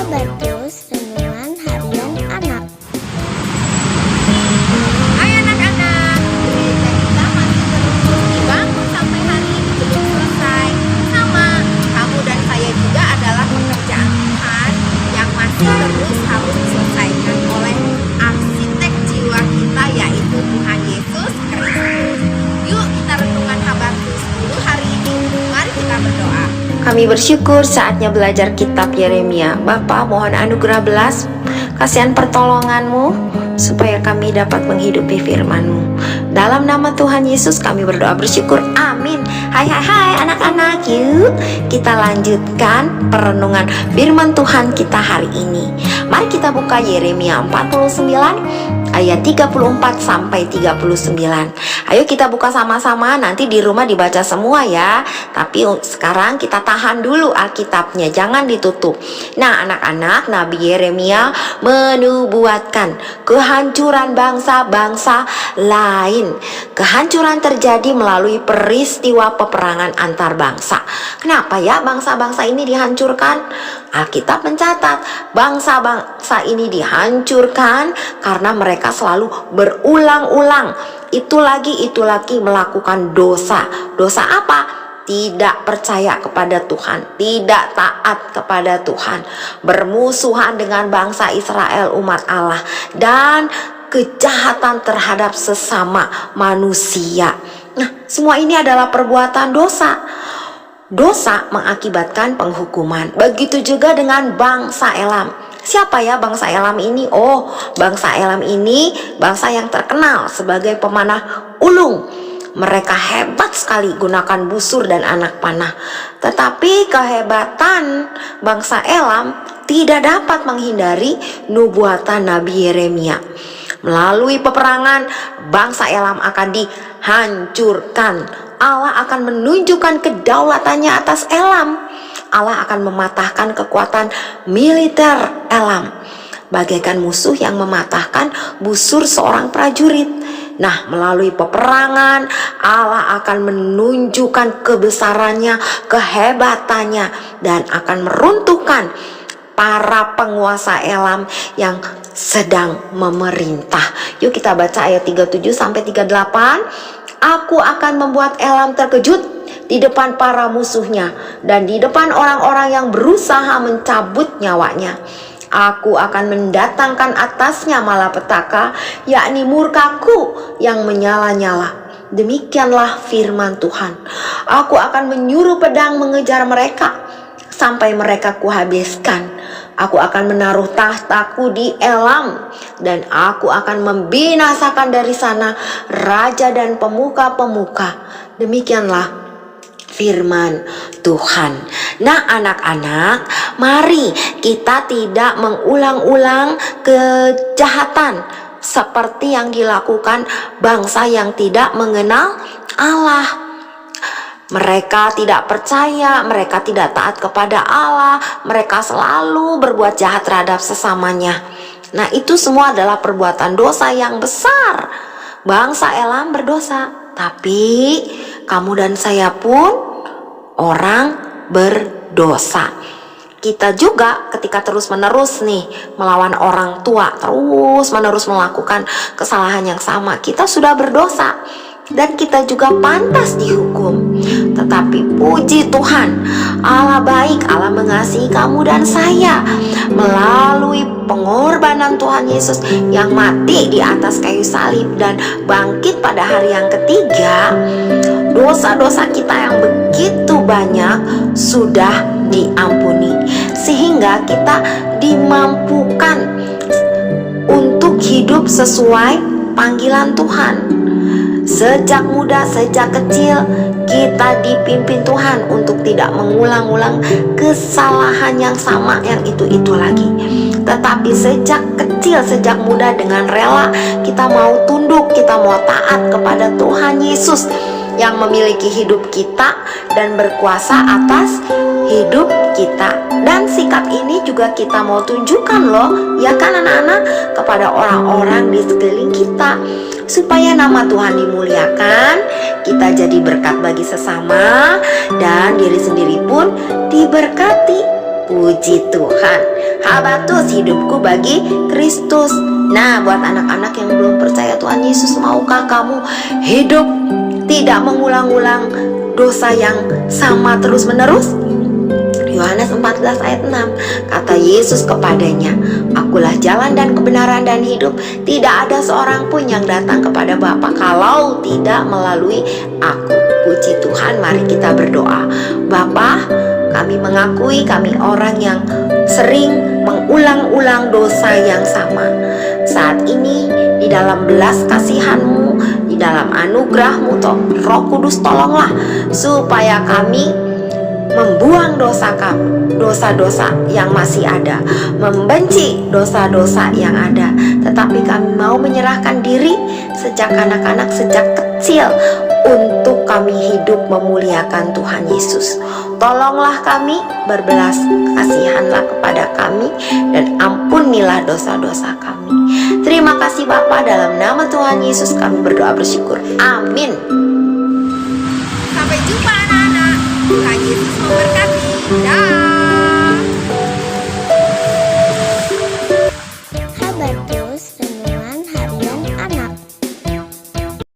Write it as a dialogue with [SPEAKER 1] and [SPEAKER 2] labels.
[SPEAKER 1] Bartus Renungan Harian Anak.
[SPEAKER 2] Hai anak-anak, gereja kita masih terus dibangun sampai hari ini belum selesai. Sama, kamu dan saya juga adalah pekerjaan Tuhan yang masih terus harus diselesaikan oleh arsitek jiwa kita, yaitu Tuhan Yesus Kristus. Yuk kita renungan Habakus dulu hari ini. Mari kita berdoa.
[SPEAKER 3] Kami bersyukur saatnya belajar kitab Yeremia. Bapa, mohon anugerah belas, kasihan pertolongan-Mu, supaya kami dapat menghidupi firman-Mu. Dalam nama Tuhan Yesus kami berdoa bersyukur, amin. Hai anak-anak, yuk kita lanjutkan perenungan firman Tuhan kita hari ini. Mari kita buka Yeremia 49 ayat 34 sampai 39. Ayo kita buka sama-sama, nanti di rumah dibaca semua ya. Tapi sekarang kita tahan dulu Alkitabnya, jangan ditutup. Nah anak-anak, Nabi Yeremia menubuatkan kehancuran bangsa-bangsa lain. Kehancuran terjadi melalui peristiwa peperangan antar bangsa. Kenapa ya bangsa-bangsa ini dihancurkan? Alkitab mencatat bangsa-bangsa ini dihancurkan karena mereka selalu berulang-ulang itu lagi melakukan dosa. Dosa apa? Tidak percaya kepada Tuhan, tidak taat kepada Tuhan, bermusuhan dengan bangsa Israel umat Allah, dan kejahatan terhadap sesama manusia. Nah, semua ini adalah perbuatan dosa. Dosa mengakibatkan penghukuman. Begitu juga dengan bangsa Elam. Siapa ya bangsa Elam ini? Oh, bangsa Elam ini bangsa yang terkenal sebagai pemanah ulung. Mereka hebat sekali gunakan busur dan anak panah. Tetapi kehebatan bangsa Elam tidak dapat menghindari nubuatan Nabi Yeremia. Melalui peperangan, bangsa Elam akan dihancurkan. Allah akan menunjukkan kedaulatannya atas Elam. Allah akan mematahkan kekuatan militer Elam, bagaikan musuh yang mematahkan busur seorang prajurit. Nah, melalui peperangan, Allah akan menunjukkan kebesarannya, kehebatannya, dan akan meruntuhkan para penguasa Elam yang sedang memerintah. Yuk kita baca ayat 37 sampai 38. Aku akan membuat Elam terkejut di depan para musuhnya dan di depan orang-orang yang berusaha mencabut nyawanya. Aku akan mendatangkan atasnya malapetaka, yakni murkaku yang menyala-nyala. Demikianlah firman Tuhan. Aku akan menyuruh pedang mengejar mereka sampai mereka kuhabiskan. Aku akan menaruh tahtaku di Elam, dan aku akan membinasakan dari sana raja dan pemuka-pemuka. Demikianlah firman Tuhan. Nah anak-anak, mari kita tidak mengulang-ulang kejahatan seperti yang dilakukan bangsa yang tidak mengenal Allah. Mereka tidak percaya, mereka tidak taat kepada Allah, mereka selalu berbuat jahat terhadap sesamanya. Nah itu semua adalah perbuatan dosa yang besar. Bangsa Elam berdosa, tapi kamu dan saya pun orang berdosa. Kita juga ketika terus-menerus nih melawan orang tua, terus-menerus melakukan kesalahan yang sama, kita sudah berdosa. Dan kita juga pantas dihukum. Tetapi puji Tuhan, Allah baik, Allah mengasihi kamu dan saya. Melalui pengorbanan Tuhan Yesus yang mati di atas kayu salib dan bangkit pada hari yang ketiga, dosa-dosa kita yang begitu banyak sudah diampuni, sehingga kita dimampukan untuk hidup sesuai panggilan Tuhan. Sejak muda, sejak kecil, kita dipimpin Tuhan untuk tidak mengulang-ulang kesalahan yang sama, yang itu-itu lagi. Tetapi sejak kecil, sejak muda, dengan rela kita mau tunduk, kita mau taat kepada Tuhan Yesus yang memiliki hidup kita dan berkuasa atas hidup kita. Dan sikap ini juga kita mau tunjukkan loh, ya kan anak-anak, kepada orang-orang di sekeliling kita, supaya nama Tuhan dimuliakan, kita jadi berkat bagi sesama, dan diri sendiri pun diberkati. Puji Tuhan. Habatus, hidupku bagi Kristus. Nah, buat anak-anak yang belum percaya Tuhan Yesus, maukah kamu hidup tidak mengulang-ulang dosa yang sama terus-menerus? Yohanes 14 ayat 6, kata Yesus kepadanya, "Akulah jalan dan kebenaran dan hidup. Tidak ada seorang pun yang datang kepada Bapa kalau tidak melalui aku." Puji Tuhan, mari kita berdoa. Bapa, kami mengakui kami orang yang sering mengulang-ulang dosa yang sama. Saat ini di dalam belas kasihan-Mu, di dalam anugerah-Mu, Roh Kudus, tolonglah supaya kami membuang dosa-dosa yang masih ada, membenci dosa-dosa yang ada, tetapi kami mau menyerahkan diri sejak anak-anak, sejak kecil, untuk kami hidup memuliakan Tuhan Yesus. Tolonglah kami, berbelas kasihanlah kepada kami, dan ampunilah dosa-dosa kami. Terima kasih Bapa, dalam nama Tuhan Yesus kami berdoa bersyukur. Amin.
[SPEAKER 2] Sampai jumpa anak-anak. Tuhan Yesus memberkati. Dah.